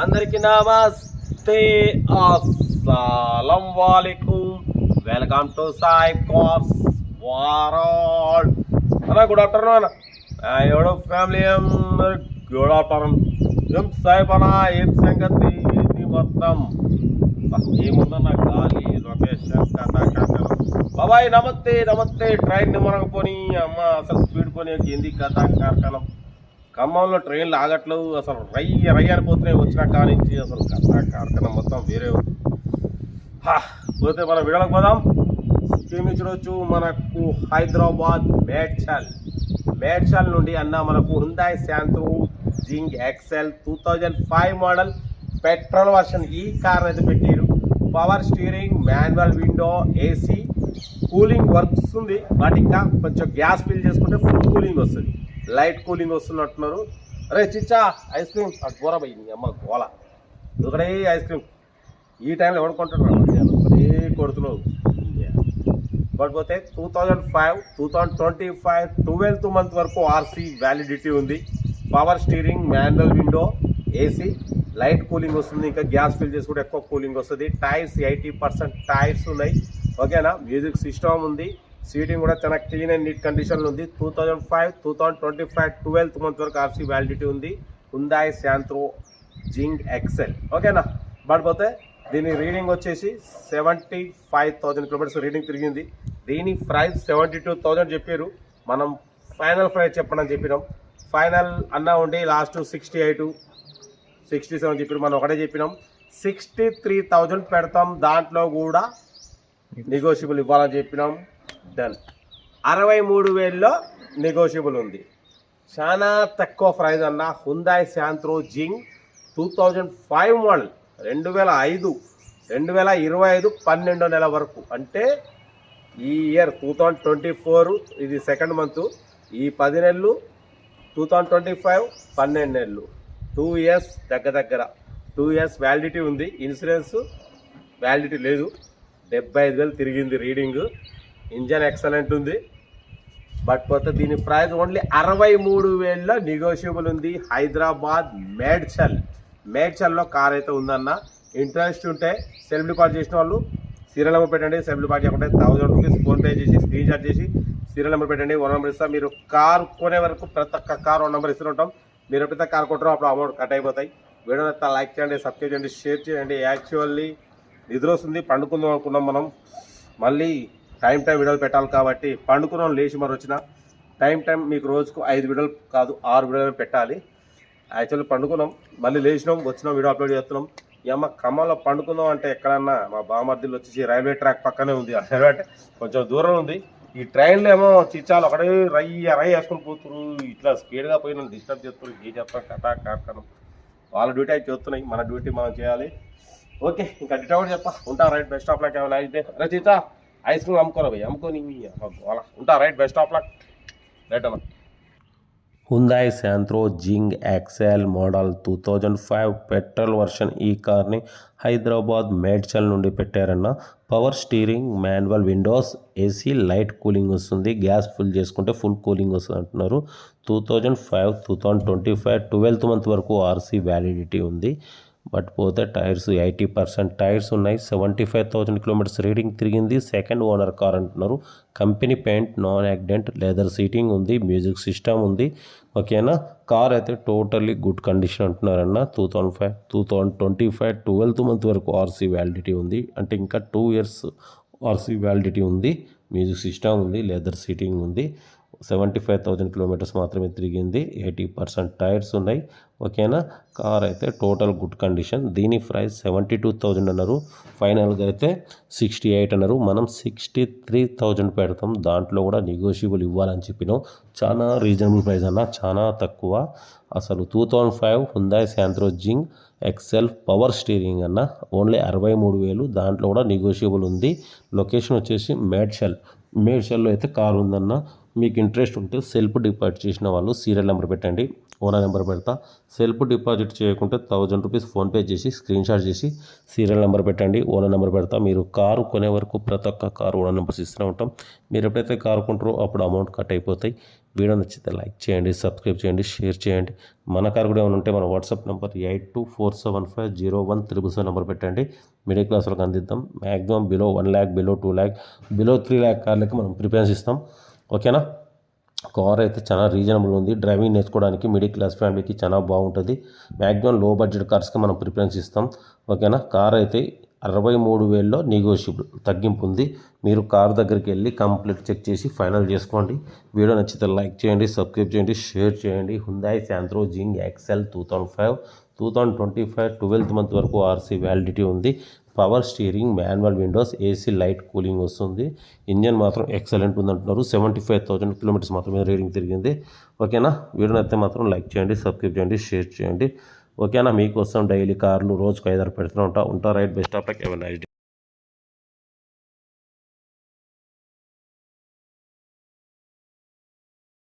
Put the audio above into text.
అందరికీ నమస్తే, అస్సలం వాలేకుం. Welcome to Sai Cars World. అన్న గుడ్ ఆఫ్టర్నూన్ ఎవడో ఫ్యామిలీ అందరు గుడ్ ఆఫ్టర్నూన్. ఏం సాయిబ్ అన్న, ఏం సంగతి ఇది మొత్తం ఏముందన్న గాలి లొకేషన్ కథ బాబాయ్. నమస్తే నమస్తే. ట్రైన్ నిమ్మరకపోని అమ్మ అసలు స్పీడ్ కొని ఏంది కథ కార్ఖానం. ఖమ్మంలో ట్రైన్లు ఆగట్లేవు, అసలు రయ్య అనిపోతున్నాయి వచ్చిన కానించి. అసలు కథ కార్ఖానం మొత్తం వేరే ఉంది. పోతే మనం వీడియోకి పోదాం. ఏమి చూడవచ్చు, మనకు హైదరాబాద్ మేడ్చల్ నుండి అన్న మనకు Hyundai Santro Xing Excel 2005 model petrol version ఈ కార్ అయితే పెట్టారు. Power steering, manual window, AC, cooling works ఉంది. బట్ ఇంకా కొంచెం గ్యాస్ ఫిల్ చేసుకుంటే ఫుల్ కూలింగ్ వస్తుంది, లైట్ కూలింగ్ వస్తున్నట్టున్నారు. అరే చిచ్చా ఐస్ క్రీమ్ అటు పోరా పోయింది అమ్మ గోల. ఒకటే ఐస్ క్రీమ్ ఈ టైంలో ఎవరు కొంటున్నాడు, ఒకటే కొడుతున్నావు. కాకపోతే 2005, 2025 12th మంత్ వరకు ఆర్సీ వ్యాలిడిటీ ఉంది. Power steering, manual window, AC, light cooling వస్తుంది. ఇంకా గ్యాస్ ఫిల్ చేసుకుంటే ఎక్కువ కూలింగ్ వస్తుంది. టైర్స్ 80% టైర్స్ ఉన్నాయి. ఓకేనా. మ్యూజిక్ సిస్టమ్ ఉంది. సీటింగ్ కూడా చాలా క్లీన్ అండ్ నీట్ కండిషన్లో ఉంది. 2005, 2025 12th మంత్ వరకు ఆర్సీ వ్యాలిడిటీ ఉంది. హుందాయ్ శాంత్రో జింగ్ ఎక్సెల్. ఓకేనా. పడిపోతే దీని రీడింగ్ వచ్చేసి 75,000 కిలోమీటర్స్ రీడింగ్ తిరిగింది. దీని ప్రైస్ 72,000 చెప్పారు. మనం ఫైనల్ ప్రైస్ చెప్పడం చెప్పినాం. ఫైనల్ అన్నా ఉండి లాస్ట్ 68, 67 చెప్పారు. మనం ఒకటే చెప్పినాం 63,000 పెడతాం. దాంట్లో కూడా నెగోషియబుల్ ఇవ్వాలని చెప్పినాం. డన్. 63,000లో నెగోషియబుల్ ఉంది. చాలా తక్కువ ప్రైస్ అన్న. హుందాయ్ శాంత్రో జింగ్ 2005 మోడల్ 2005 2025 12వ నెల వరకు, అంటే ఈ ఇయర్ 2024 ఇది 2nd మంత్. ఈ 10 నెలలు 2025 12 నెలలు, 2 years దగ్గర 2 years వ్యాలిడిటీ ఉంది. ఇన్సూరెన్స్ వ్యాలిడిటీ లేదు. 75,000 తిరిగింది రీడింగ్. ఇంజన్ ఎక్సలెంట్ ఉంది. బట్ పోతే దీని ప్రైస్ ఓన్లీ 63,000లో నెగోషియబుల్ ఉంది. హైదరాబాద్ మేడ్చల్లో కార్ అయితే ఉందన్న. ఇంట్రెస్ట్ ఉంటే సెల్ఫ్ డిపాజిట్ చేసిన వాళ్ళు సీరియల్ నెంబర్ పెట్టండి. సెల్ఫ్ డిపాజిట్ చేయకుంటే 1000 రూపీస్ ఫోన్పే చేసి స్క్రీన్ షాట్ చేసి సీరియల్ నెంబర్ పెట్టండి. 1 నెంబర్ ఇస్తా. మీరు కార్ కొనే వరకు ప్రతి ఒక్క కార్ 1 నెంబర్ ఇస్తుంటాం. మీరు ఎప్పుడైతే కార్ కొంటారో అప్పుడు అమౌంట్ కట్ అయిపోతాయి. వీడియో అయితే లైక్ చేయండి, సబ్స్క్రైబ్ చేయండి, షేర్ చేయండి. యాక్చువల్లీ నిద్ర వస్తుంది, పండుకుందాం అనుకున్నాం మనం. మళ్ళీ టైం వీడియోలు పెట్టాలి కాబట్టి పండుకున్నాం. లేచి మరి వచ్చిన టైం మీకు రోజుకు 5 వీడియోలు కాదు 6 వీడియోలు పెట్టాలి. యాక్చువల్లీ పండుకున్నాం, మళ్ళీ లేచినాం, వచ్చినాం, వీడియో అప్లోడ్ చేస్తున్నాం. ఏమో ఖమ్మంలో పండుకుందాం అంటే ఎక్కడన్నా మా బామర్దిలు వచ్చేసి రైల్వే ట్రాక్ పక్కనే ఉంది. రైల్వే అంటే కొంచెం దూరం ఉంది. ఈ ట్రైన్లో ఏమో చిచ్చాలు ఒకటే రయ్య వేసుకొని పోతురు. ఇట్లా స్పీడ్గా పోయి నన్ను డిస్టర్బ్ చేస్తున్నారు. ఏం చెప్తాను కథ కార్ఖానం. వాళ్ళ డ్యూటీ అయితే చేస్తున్నాయి, మన డ్యూటీ మనం చేయాలి. ఓకే, ఇంకా డిటా కూడా చెప్తా. ఉంటా రైట్, బెస్ట్ ఆఫ్ లక్. ఏమైనా అయితే అరే చిచ్చా ఐస్ క్రీమ్ అమ్ముకోరా భయ్, అమ్ముకొని అలా ఉంటా right, best of luck. Right అన్న. హుందాయ్ Santro Xing XL model 2005 petrol version ఈ కార్ని హైదరాబాద్ మేడ్చల్ నుండి పెట్టారన్న. Power steering, manual windows, AC, light cooling వస్తుంది. గ్యాస్ ఫుల్ చేసుకుంటే ఫుల్ కూలింగ్ వస్తుంది అంటున్నారు. 2005, 2025 12th మంత్ వరకు ఆర్సీ వ్యాలిడిటీ ఉంది. బట్ పోతే టైర్స్ 80% టైర్స్ ఉన్నాయి. 75,000 కిలోమీటర్స్ రీడింగ్ తిరిగింది. 2nd ఓనర్ కార్ అంటున్నారు. Company paint, non accident, leather seating ఉంది, మ్యూజిక్ సిస్టమ్ ఉంది. ఓకేనా. కార్ అయితే టోటల్లీ గుడ్ కండిషన్ అంటున్నారన్న. 2005, 2025 12th మంత్ వరకు ఆర్సీ వ్యాలిడిటీ ఉంది. అంటే ఇంకా 2 years ఆర్సీ వ్యాలిడిటీ ఉంది. మ్యూజిక్ సిస్టమ్ ఉంది, లెదర్ సీటింగ్ ఉంది. 75,000 కిలోమీటర్స్ మాత్రమే తిరిగింది. 80% టైర్స్ ఉన్నాయి. ఓకేనా. కార్ అయితే టోటల్ గుడ్ కండిషన్. దీని ప్రైస్ 72,000 అన్నారు. ఫైనల్గా అయితే 68 అన్నారు. మనం 63,000 పెడతాం. దాంట్లో కూడా నెగోషియబుల్ ఇవ్వాలని చెప్పినాం. చాలా రీజనబుల్ ప్రైస్ అన్న, చాలా తక్కువ అసలు. 2005 Hyundai Santro Xing Excel power steering అన్న, ఓన్లీ 63,000. దాంట్లో కూడా నెగోషియబుల్ ఉంది. లొకేషన్ వచ్చేసి మేడ్చల్లో అయితే కార్ ఉందన్న. మీకు ఇంట్రెస్ట్ ఉంటే సెల్ఫ్ డిపాజిట్ చేసిన వాళ్ళు సీరియల్ నెంబర్ పెట్టండి. ఓనర్ నెంబర్ పెడతా. సెల్ఫ్ డిపాజిట్ చేయకుంటే 1000 రూపీస్ ఫోన్పే చేసి స్క్రీన్ షాట్ చేసి సీరియల్ నెంబర్ పెట్టండి. ఓనర్ నెంబర్ పెడతా. మీరు కారు కొనే వరకు ప్రతి ఒక్క కారు ఓనర్ నెంబర్స్ ఇస్తూ ఉంటాం. మీరు ఎప్పుడైతే కారు కొంటారో అప్పుడు అమౌంట్ కట్ అయిపోతాయి. వీడియో నచ్చితే లైక్ చేయండి, సబ్స్క్రైబ్ చేయండి, షేర్ చేయండి. మన కార్ కూడా ఏమైనా ఉంటే మన వాట్సాప్ నెంబర్ 8247501377 నెంబర్ పెట్టండి. మిడిల్ క్లాస్ వాళ్ళకి అందిద్దాం. Maximum below 1 lakh, below 2 lakh, below 3 lakh కార్లకి మనం ప్రిఫరెన్స్ ఇస్తాం. ఓకేనా? కార్ అయితే చాలా రీజనబుల్ ఉంది. డ్రైవింగ్ నేర్చుకోవడానికి మిడిల్ క్లాస్ ఫ్యామిలీకి చాలా బాగుంటుంది. మ్యాక్సిమం లో బడ్జెట్ కార్స్కి మనం ప్రిఫరెన్స్ ఇస్తాం. ఓకేనా? కార్ అయితే 63,000లో నెగోషియబుల్ తగ్గింపు ఉంది. మీరు కార్ దగ్గరికి వెళ్ళి కంప్లీట్ చెక్ చేసి ఫైనల్ చేసుకోండి. వీడియో నచ్చితే లైక్ చేయండి, సబ్స్క్రైబ్ చేయండి, షేర్ చేయండి. Hyundai Santro Xing Excel 2025 12th month వరకు ఆర్సీ వ్యాలిడిటీ ఉంది. Power steering, manual windows, AC, light cooling వస్తుంది. ఇంజన్ మాత్రం ఎక్సలెంట్ ఉందంటున్నారు. 75,000 కిలోమీటర్స్ మాత్రమే రీడింగ్ తిరిగింది. ఓకేనా? వీడియో నచ్చితే మాత్రం లైక్ చేయండి, సబ్స్క్రైబ్ చేయండి, షేర్ చేయండి. ఓకేనా? మీకోసం డైలీ కార్లు రోజుకు 5-6 పెడుతూ ఉంటా. Right, best of luck, have a nice day.